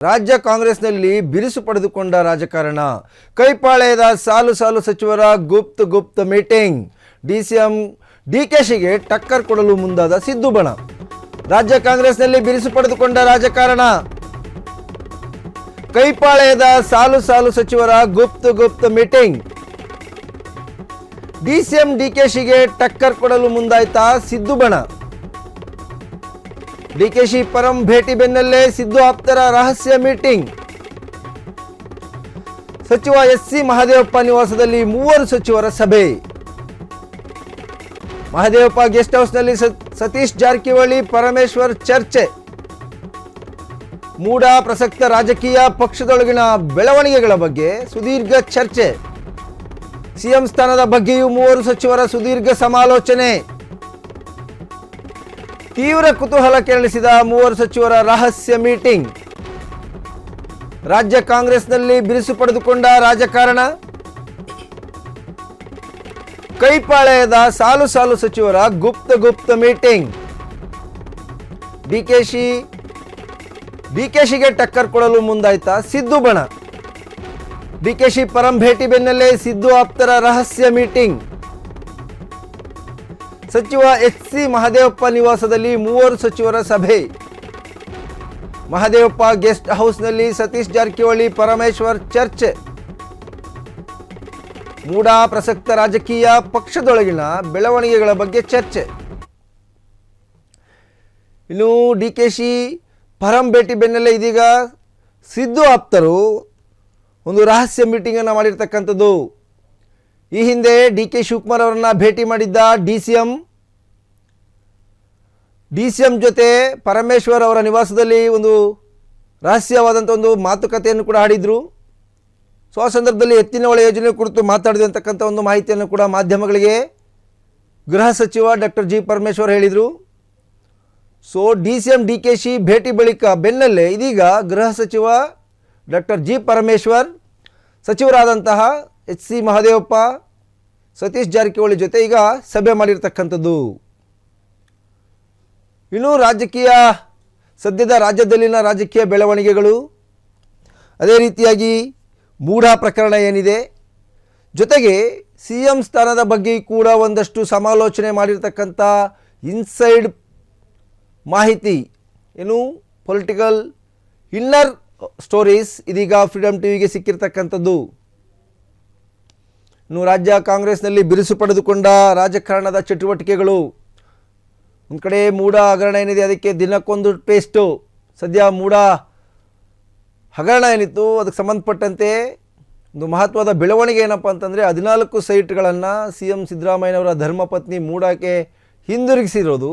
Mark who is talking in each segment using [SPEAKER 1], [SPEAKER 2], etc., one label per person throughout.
[SPEAKER 1] ರಾಜ್ಯ ಕಾಂಗ್ರೆಸ್ನಲ್ಲಿ ಬಿರುಸು ಪಡೆದುಕೊಂಡ ರಾಜಕಾರಣ. ಕೈಪಾಳ್ಯದ ಸಾಲು ಸಾಲು ಸಚಿವರ ಗುಪ್ತ ಮೀಟಿಂಗ್. ಡಿಸಿಎಂ ಡಿಕೆಶಿಗೆ ಟಕ್ಕರ್ ಕೊಡಲು ಮುಂದಾದ ಸಿದ್ದು ಬಣ. ರಾಜ್ಯ ಕಾಂಗ್ರೆಸ್ನಲ್ಲಿ ಬಿರುಸು ಪಡೆದುಕೊಂಡ ರಾಜಕಾರಣ. ಕೈಪಾಳ್ಯದ ಸಾಲು ಸಾಲು ಸಚಿವರ ಗುಪ್ತ ಮೀಟಿಂಗ್. ಡಿಸಿಎಂ ಡಿಕೆಶಿಗೆ ಟಕ್ಕರ್ ಕೊಡಲು ಮುಂದಾಯ್ತಾ ಸಿದ್ದು ಬಣ. ಡಿಕೆಶಿ ಪರಂ ಭೇಟಿ ಬೆನ್ನಲ್ಲೇ ಸಿದ್ದು ಆಪ್ತರ ರಹಸ್ಯ ಮೀಟಿಂಗ್. ಸಚಿವ ಎಸ್.ಸಿ. ಮಹದೇವಪ್ಪ ನಿವಾಸದಲ್ಲಿ 3 ಸಚಿವರ ಸಭೆ. ಮಹದೇವಪ್ಪ ಗೆಸ್ಟ್ ಹೌಸ್ನಲ್ಲಿ ಸತೀಶ್ ಜಾರಕಿಹೊಳಿ ಪರಮೇಶ್ವರ್ ಚರ್ಚೆ. ಮೂಡ ಪ್ರಸಕ್ತ ರಾಜಕೀಯ ಪಕ್ಷದೊಳಗಿನ ಬೆಳವಣಿಗೆಗಳ ಬಗ್ಗೆ ಸುದೀರ್ಘ ಚರ್ಚೆ. ಸಿಎಂ ಸ್ಥಾನದ ಬಗ್ಗೆಯೂ 3 ಸಚಿವರ ಸುದೀರ್ಘ ಸಮಾಲೋಚನೆ. ತೀವ್ರ ಕುತೂಹಲ ಕೆರಳಿಸಿದ 3 ಸಚಿವರ ರಹಸ್ಯ ಮೀಟಿಂಗ್. ರಾಜ್ಯ ಕಾಂಗ್ರೆಸ್ನಲ್ಲಿ ಬಿರುಸು ಪಡೆದುಕೊಂಡ ರಾಜಕಾರಣ. ಕೈಪಾಳ್ಯದ ಸಾಲು ಸಾಲು ಸಚಿವರ ಗುಪ್ತ ಮೀಟಿಂಗ್. ಡಿಕೆಶಿಗೆ ಟಕ್ಕರ್ ಕೊಡಲು ಮುಂದಾಯ್ತಾ ಸಿದ್ದು ಬಣ. ಡಿಕೆಶಿ ಪರಂ ಭೇಟಿ ಬೆನ್ನಲ್ಲೇ ಸಿದ್ದು ಆಪ್ತರ ರಹಸ್ಯ ಮೀಟಿಂಗ್. ಸಚಿವ ಎಸ್.ಸಿ. ಮಹದೇವಪ್ಪ ನಿವಾಸದಲ್ಲಿ 3 ಸಚಿವರ ಸಭೆ. ಮಹದೇವಪ್ಪ ಗೆಸ್ಟ್ ಹೌಸ್ನಲ್ಲಿ ಸತೀಶ್ ಜಾರಕಿಹೊಳಿ ಪರಮೇಶ್ವರ್ ಚರ್ಚೆ. ಮೂಡ ಪ್ರಸಕ್ತ ರಾಜಕೀಯ ಪಕ್ಷದೊಳಗಿನ ಬೆಳವಣಿಗೆಗಳ ಬಗ್ಗೆ ಚರ್ಚೆ. ಇನ್ನು ಡಿಕೆಶಿ ಪರಂ ಭೇಟಿ ಬೆನ್ನಲ್ಲೇ ಇದೀಗ ಸಿದ್ದು ಆಪ್ತರು ಒಂದು ರಹಸ್ಯ ಮೀಟಿಂಗನ್ನು ಮಾಡಿರ್ತಕ್ಕಂಥದ್ದು. ಈ ಹಿಂದೆ ಡಿ.ಕೆ. ಶಿವಕುಮಾರ್ ಅವರನ್ನ ಭೇಟಿ ಮಾಡಿದ್ದ ಡಿಸಿಎಂ ಜೊತೆ ಪರಮೇಶ್ವರ್ ಅವರ ನಿವಾಸದಲ್ಲಿ ಒಂದು ರಹಸ್ಯವಾದಂಥ ಒಂದು ಮಾತುಕತೆಯನ್ನು ಕೂಡ ಆಡಿದರು. ಸೊ ಆ ಸಂದರ್ಭದಲ್ಲಿ ಎತ್ತಿನ ಹೊಳೆ ಯೋಜನೆ ಕುರಿತು ಮಾತಾಡಿದೆ ಅಂತಕ್ಕಂಥ ಒಂದು ಮಾಹಿತಿಯನ್ನು ಕೂಡ ಮಾಧ್ಯಮಗಳಿಗೆ ಗೃಹ ಸಚಿವ ಡಾಕ್ಟರ್ ಜಿ ಪರಮೇಶ್ವರ್ ಹೇಳಿದರು. ಸೊ ಡಿಸಿಎಂ ಡಿಕೆಶಿ ಭೇಟಿ ಬಳಿಕ ಬೆನ್ನಲ್ಲೇ ಇದೀಗ ಗೃಹ ಸಚಿವ ಡಾಕ್ಟರ್ ಜಿ ಪರಮೇಶ್ವರ್ ಸಚಿವರಾದಂತಹ ಎಸ್.ಸಿ. ಮಹದೇವಪ್ಪ ಸತೀಶ್ ಜಾರಕಿಹೊಳಿ ಜೊತೆ ಈಗ ಸಭೆ ಮಾಡಿರ್ತಕ್ಕಂಥದ್ದು. ಇನ್ನು ಸದ್ಯದ ರಾಜ್ಯದಲ್ಲಿನ ರಾಜಕೀಯ ಬೆಳವಣಿಗೆಗಳು, ಅದೇ ರೀತಿಯಾಗಿ ಮೂಢ ಪ್ರಕರಣ ಏನಿದೆ, ಜೊತೆಗೆ ಸಿಎಂ ಸ್ಥಾನದ ಬಗ್ಗೆ ಕೂಡ ಒಂದಷ್ಟು ಸಮಾಲೋಚನೆ ಮಾಡಿರ್ತಕ್ಕಂಥ ಇನ್ಸೈಡ್ ಮಾಹಿತಿ, ಏನು ಪೊಲಿಟಿಕಲ್ ಇನ್ನರ್ ಸ್ಟೋರೀಸ್ ಇದೀಗ ಫ್ರೀಡಮ್ ಟಿವಿಗೆ ಸಿಕ್ಕಿರ್ತಕ್ಕಂಥದ್ದು. ಇನ್ನು ರಾಜ್ಯ ಕಾಂಗ್ರೆಸ್ನಲ್ಲಿ ಬಿರುಸು ಪಡೆದುಕೊಂಡ ರಾಜಕಾರಣದ ಚಟುವಟಿಕೆಗಳು. ಒಂದು ಕಡೆ ಮೂಡ ಹಗರಣ ಏನಿದೆ, ಅದಕ್ಕೆ ದಿನಕ್ಕೊಂದು ಟೇಸ್ಟು. ಸದ್ಯ ಮೂಡ ಹಗರಣ ಏನಿತ್ತು ಅದಕ್ಕೆ ಸಂಬಂಧಪಟ್ಟಂತೆ ಒಂದು ಮಹತ್ವದ ಬೆಳವಣಿಗೆ ಏನಪ್ಪ ಅಂತಂದರೆ 14 ಸೈಟ್ಗಳನ್ನು ಸಿಎಂ ಸಿದ್ದರಾಮಯ್ಯನವರ ಧರ್ಮಪತ್ನಿ ಮೂಡಕ್ಕೆ ಹಿಂದಿರುಗಿಸಿರೋದು.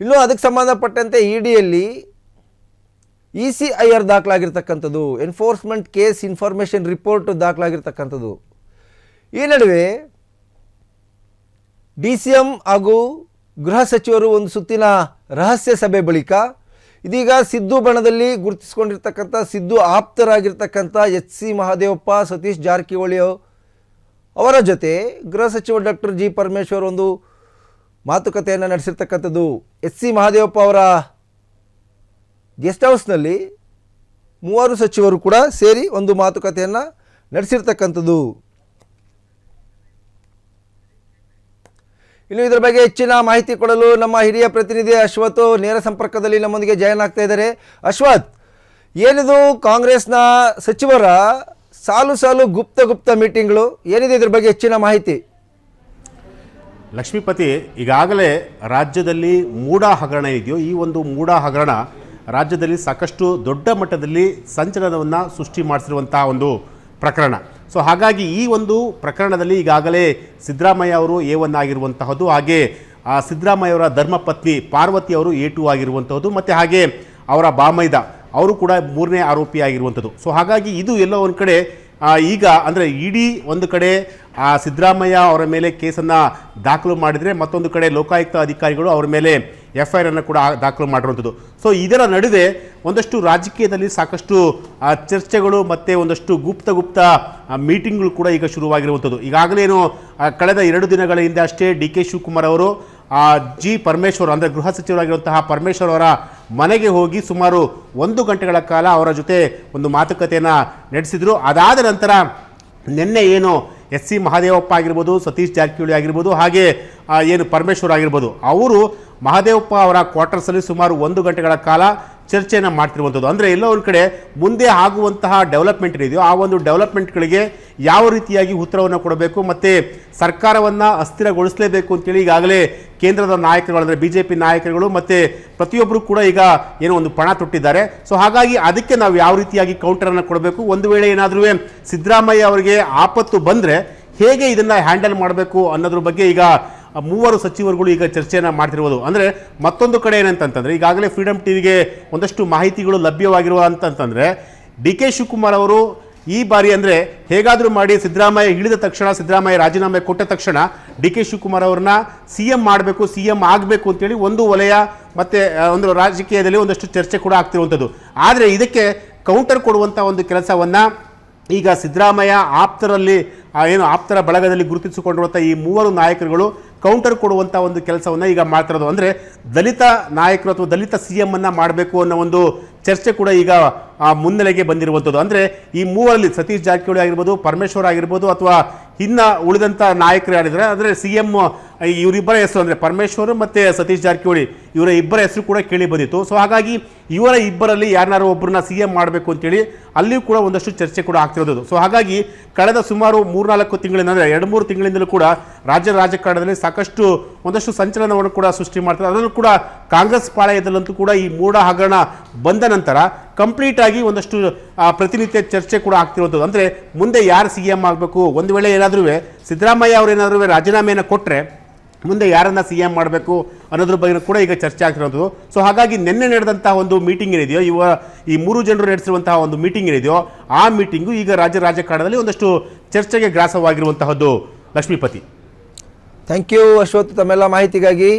[SPEAKER 1] ಇನ್ನು ಅದಕ್ಕೆ ಸಂಬಂಧಪಟ್ಟಂತೆ ಇಡಿಯಲ್ಲಿ ECIR ದಾಖಲಾಗಿರ್ತಕ್ಕಂಥದ್ದು, ಎನ್ಫೋರ್ಸ್ಮೆಂಟ್ ಕೇಸ್ ಇನ್ಫಾರ್ಮೇಷನ್ ರಿಪೋರ್ಟ್ ದಾಖಲಾಗಿರ್ತಕ್ಕಂಥದ್ದು. ಈ ನಡುವೆ ಡಿಸಿಎಂ ಹಾಗೂ ಗೃಹ ಸಚಿವರು ಒಂದು ಸುತ್ತಿನ ರಹಸ್ಯ ಸಭೆ ಬಳಿಕ ಇದೀಗ ಸಿದ್ದು ಬಣದಲ್ಲಿ ಗುರುತಿಸಿಕೊಂಡಿರ್ತಕ್ಕಂಥ ಸಿದ್ದು ಆಪ್ತರಾಗಿರ್ತಕ್ಕಂಥ ಎಸ್.ಸಿ. ಮಹದೇವಪ್ಪ ಸತೀಶ್ ಜಾರಕಿಹೊಳಿ ಅವರ ಜೊತೆ ಗೃಹ ಸಚಿವ ಡಾಕ್ಟರ್ ಜಿ ಪರಮೇಶ್ವರ್ ಒಂದು ಮಾತುಕತೆಯನ್ನು ನಡೆಸಿರ್ತಕ್ಕಂಥದ್ದು. ಎಸ್.ಸಿ. ಮಹದೇವಪ್ಪ ಅವರ ಗೆಸ್ಟ್ ಹೌಸ್ನಲ್ಲಿ 3 ಸಚಿವರು ಕೂಡ ಸೇರಿ ಒಂದು ಮಾತುಕತೆಯನ್ನು ನಡೆಸಿರ್ತಕ್ಕಂಥದ್ದು. ಇನ್ನು ಇದರ ಬಗ್ಗೆ ಹೆಚ್ಚಿನ ಮಾಹಿತಿ ಕೊಡಲು ನಮ್ಮ ಹಿರಿಯ ಪ್ರತಿನಿಧಿ ಅಶ್ವಥ್ ನೇರ ಸಂಪರ್ಕದಲ್ಲಿ ನಮ್ಮೊಂದಿಗೆ ಜಾಯ್ನ್ ಆಗ್ತಾ ಇದ್ದಾರೆ. ಅಶ್ವಥ್, ಏನಿದು ಕಾಂಗ್ರೆಸ್ನ ಸಚಿವರ ಸಾಲು ಗುಪ್ತ ಮೀಟಿಂಗ್ಗಳು ಏನಿದೆ, ಇದ್ರ ಬಗ್ಗೆ ಹೆಚ್ಚಿನ ಮಾಹಿತಿ?
[SPEAKER 2] ಲಕ್ಷ್ಮೀಪತಿ, ಈಗಾಗಲೇ ರಾಜ್ಯದಲ್ಲಿ ಮೂಡ ಹಗರಣ ಇದೆಯೋ, ಈ ಒಂದು ಮೂಡ ಹಗರಣ ರಾಜ್ಯದಲ್ಲಿ ಸಾಕಷ್ಟು ದೊಡ್ಡ ಮಟ್ಟದಲ್ಲಿ ಸಂಚಲನವನ್ನು ಸೃಷ್ಟಿ ಮಾಡಿಸಿರುವಂತಹ ಒಂದು ಪ್ರಕರಣ. ಸೊ ಹಾಗಾಗಿ ಈ ಒಂದು ಪ್ರಕರಣದಲ್ಲಿ ಈಗಾಗಲೇ ಸಿದ್ದರಾಮಯ್ಯ ಅವರು A1 ಆಗಿರುವಂತಹದ್ದು, ಹಾಗೆ ಸಿದ್ದರಾಮಯ್ಯ ಅವರ ಧರ್ಮಪತ್ನಿ ಪಾರ್ವತಿ ಅವರು A2 ಆಗಿರುವಂತಹದ್ದು, ಮತ್ತು ಹಾಗೆ ಅವರ ಬಾಮೈದ ಅವರು ಕೂಡ 3ನೇ ಆರೋಪಿ ಆಗಿರುವಂಥದ್ದು. ಸೊ ಹಾಗಾಗಿ ಇದು ಎಲ್ಲೋ ಒಂದು ಕಡೆ ಈಗ ಅಂದರೆ ಇಡಿ ಒಂದು ಕಡೆ ಸಿದ್ದರಾಮಯ್ಯ ಅವರ ಮೇಲೆ ಕೇಸನ್ನು ದಾಖಲು ಮಾಡಿದರೆ, ಮತ್ತೊಂದು ಕಡೆ ಲೋಕಾಯುಕ್ತ ಅಧಿಕಾರಿಗಳು ಅವರ ಮೇಲೆ FIR ಅನ್ನು ಕೂಡ ದಾಖಲು ಮಾಡಿರುವಂಥದ್ದು. ಸೊ ಇದರ ನಡುವೆ ಒಂದಷ್ಟು ರಾಜಕೀಯದಲ್ಲಿ ಸಾಕಷ್ಟು ಚರ್ಚೆಗಳು ಮತ್ತು ಒಂದಷ್ಟು ಗುಪ್ತ ಮೀಟಿಂಗ್ಗಳು ಕೂಡ ಈಗ ಶುರುವಾಗಿರುವಂಥದ್ದು. ಈಗಾಗಲೇ ಕಳೆದ 2 ದಿನಗಳ ಹಿಂದೆ ಅಷ್ಟೇ ಡಿ.ಕೆ. ಶಿವಕುಮಾರ್ ಅವರು ಜಿ ಪರಮೇಶ್ವರ್ ಅಂದರೆ ಗೃಹ ಸಚಿವರಾಗಿರುವಂತಹ ಪರಮೇಶ್ವರ್ ಅವರ ಮನೆಗೆ ಹೋಗಿ ಸುಮಾರು 1 ಗಂಟೆಗಳ ಕಾಲ ಅವರ ಜೊತೆ ಒಂದು ಮಾತುಕತೆಯನ್ನು ನಡೆಸಿದರು. ಅದಾದ ನಂತರ ನಿನ್ನೆ ಏನು ಎಸ್ ಸಿ ಮಹದೇವಪ್ಪ ಆಗಿರ್ಬೋದು, ಸತೀಶ್ ಜಾರಕಿಹೊಳಿ ಆಗಿರ್ಬೋದು, ಹಾಗೆ ಏನು ಪರಮೇಶ್ವರ್ ಆಗಿರ್ಬೋದು, ಅವರು ಮಹದೇವಪ್ಪ ಅವರ ಕ್ವಾರ್ಟರ್ಸಲ್ಲಿ ಸುಮಾರು 1 ಗಂಟೆಗಳ ಕಾಲ ಚರ್ಚೆಯನ್ನು ಮಾಡ್ತಿರುವಂಥದ್ದು. ಅಂದರೆ ಎಲ್ಲೋ ಒಂದು ಕಡೆ ಮುಂದೆ ಆಗುವಂತಹ ಡೆವಲಪ್ಮೆಂಟ್ ಇದೆಯೋ ಆ ಒಂದು ಡೆವಲಪ್ಮೆಂಟ್ಗಳಿಗೆ ಯಾವ ರೀತಿಯಾಗಿ ಉತ್ತರವನ್ನು ಕೊಡಬೇಕು ಮತ್ತು ಸರ್ಕಾರವನ್ನು ಅಸ್ಥಿರಗೊಳಿಸಲೇಬೇಕು ಅಂತೇಳಿ ಈಗಾಗಲೇ ಕೇಂದ್ರದ ನಾಯಕರುಗಳು ಅಂದರೆ BJP ನಾಯಕರುಗಳು ಮತ್ತು ಪ್ರತಿಯೊಬ್ಬರು ಕೂಡ ಈಗ ಏನೋ ಒಂದು ಪಣ ತೊಟ್ಟಿದ್ದಾರೆ. ಸೊ ಹಾಗಾಗಿ ಅದಕ್ಕೆ ನಾವು ಯಾವ ರೀತಿಯಾಗಿ ಕೌಂಟರನ್ನು ಕೊಡಬೇಕು, ಒಂದು ವೇಳೆ ಏನಾದರೂ ಸಿದ್ದರಾಮಯ್ಯ ಅವರಿಗೆ ಆಪತ್ತು ಬಂದರೆ ಹೇಗೆ ಇದನ್ನು ಹ್ಯಾಂಡಲ್ ಮಾಡಬೇಕು ಅನ್ನೋದ್ರ ಬಗ್ಗೆ ಈಗ 3 ಸಚಿವರುಗಳು ಈಗ ಚರ್ಚೆಯನ್ನು ಮಾಡ್ತಿರುವುದು. ಅಂದರೆ ಮತ್ತೊಂದು ಕಡೆ ಏನಂತಂತಂದರೆ ಈಗಾಗಲೇ ಫ್ರೀಡಮ್ ಟಿವಿಗೆ ಒಂದಷ್ಟು ಮಾಹಿತಿಗಳು ಲಭ್ಯವಾಗಿರುವ ಅಂತಂತಂದರೆ DK ಶಿವಕುಮಾರ್ ಅವರು ಈ ಬಾರಿ ಅಂದರೆ ಹೇಗಾದರೂ ಮಾಡಿ ಸಿದ್ದರಾಮಯ್ಯ ಇಳಿದ ತಕ್ಷಣ, ಸಿದ್ದರಾಮಯ್ಯ ರಾಜೀನಾಮೆ ಕೊಟ್ಟ ತಕ್ಷಣ DK ಶಿವಕುಮಾರ್ ಅವ್ರನ್ನ CM ಮಾಡಬೇಕು, CM ಆಗಬೇಕು ಅಂತೇಳಿ ಒಂದು ವಲಯ ಮತ್ತು ಒಂದು ರಾಜಕೀಯದಲ್ಲಿ ಒಂದಷ್ಟು ಚರ್ಚೆ ಕೂಡ ಆಗ್ತಿರುವಂಥದ್ದು. ಆದರೆ ಇದಕ್ಕೆ ಕೌಂಟರ್ ಕೊಡುವಂಥ ಒಂದು ಕೆಲಸವನ್ನು ಈಗ ಸಿದ್ದರಾಮಯ್ಯ ಆಪ್ತರಲ್ಲಿ ಏನು ಆಪ್ತರ ಬಳಗದಲ್ಲಿ ಗುರುತಿಸಿಕೊಂಡಿರುವಂಥ ಈ 3 ನಾಯಕರುಗಳು ಕೌಂಟರ್ ಕೊಡುವಂಥ ಒಂದು ಕೆಲಸವನ್ನು ಈಗ ಮಾಡ್ತಿರೋದು. ಅಂದರೆ ದಲಿತ ನಾಯಕರು ಅಥವಾ ದಲಿತ CM ಅನ್ನು ಮಾಡಬೇಕು ಅನ್ನೋ ಒಂದು ಚರ್ಚೆ ಕೂಡ ಈಗ ಮುನ್ನೆಲೆಗೆ ಬಂದಿರುವಂಥದ್ದು. ಅಂದರೆ ಈ 3ರಲ್ಲಿ ಸತೀಶ್ ಜಾರಕಿಹೊಳಿ ಆಗಿರ್ಬೋದು, ಪರಮೇಶ್ವರ್ ಆಗಿರ್ಬೋದು, ಅಥವಾ ಇನ್ನು ಉಳಿದಂಥ ನಾಯಕರು ಯಾರಿದ್ದಾರೆ ಅಂದರೆ CM ಇವರಿಬ್ಬರ ಹೆಸರು ಅಂದರೆ ಪರಮೇಶ್ವರ್ ಮತ್ತು ಸತೀಶ್ ಜಾರಕಿಹೊಳಿ ಇವರ ಇಬ್ಬರ ಹೆಸರು ಕೂಡ ಕೇಳಿ ಬಂದಿತ್ತು. ಸೊ ಹಾಗಾಗಿ ಇವರ ಇಬ್ಬರಲ್ಲಿ ಯಾರನ್ನಾರು ಒಬ್ಬರನ್ನ CM ಮಾಡಬೇಕು ಅಂತೇಳಿ ಅಲ್ಲಿಯೂ ಕೂಡ ಒಂದಷ್ಟು ಚರ್ಚೆ ಕೂಡ ಆಗ್ತಿರೋದು. ಸೊ ಹಾಗಾಗಿ ಕಳೆದ ಸುಮಾರು 3-4 ತಿಂಗಳಿಂದ ಅಂದರೆ 2-3 ತಿಂಗಳಿಂದಲೂ ಕೂಡ ರಾಜ್ಯ ರಾಜಕಾರಣದಲ್ಲಿ ಸಾಕಷ್ಟು ಒಂದಷ್ಟು ಸಂಚಲನವನ್ನು ಕೂಡ ಸೃಷ್ಟಿ ಮಾಡ್ತಾರೆ. ಅದರಲ್ಲೂ ಕೂಡ ಕಾಂಗ್ರೆಸ್ ಪಾಳಯದಲ್ಲಂತೂ ಕೂಡ ಈ ಮೂಢ ಹಗರಣ ಬಂದ ನಂತರ ಕಂಪ್ಲೀಟ್ ಆಗಿ ಒಂದಷ್ಟು ಪ್ರತಿನಿತ್ಯ ಚರ್ಚೆ ಕೂಡ ಆಗ್ತಿರುವಂಥದ್ದು. ಅಂದರೆ ಮುಂದೆ ಯಾರು CM ಆಗಬೇಕು, ಒಂದು ವೇಳೆ ಏನಾದರೂ ಸಿದ್ದರಾಮಯ್ಯ ಅವರು ಏನಾದರೂ ರಾಜೀನಾಮೆಯನ್ನು ಕೊಟ್ಟರೆ ಮುಂದೆ ಯಾರನ್ನ CM ಮಾಡಬೇಕು ಅನ್ನೋದ್ರ ಬಗ್ಗೆ ಕೂಡ ಈಗ ಚರ್ಚೆ ಆಗ್ತಿರುವಂಥದ್ದು. ಸೊ ಹಾಗಾಗಿ ನಿನ್ನೆ ನಡೆದಂತಹ ಒಂದು ಮೀಟಿಂಗ್ ಏನಿದೆಯೋ ಈ 3 ಜನರು ನಡೆಸಿರುವಂತಹ ಒಂದು ಮೀಟಿಂಗ್ ಏನಿದೆಯೋ ಆ ಮೀಟಿಂಗು ಈಗ ರಾಜ್ಯ ರಾಜಕಾರಣದಲ್ಲಿ ಒಂದಷ್ಟು ಚರ್ಚೆಗೆ ಗ್ರಾಸವಾಗಿರುವಂತಹದ್ದು. ಲಕ್ಷ್ಮೀಪತಿ,
[SPEAKER 1] ಥ್ಯಾಂಕ್ ಯು ಅಶ್ವಥ್ ತಮ್ಮೆಲ್ಲ ಮಾಹಿತಿಗಾಗಿ.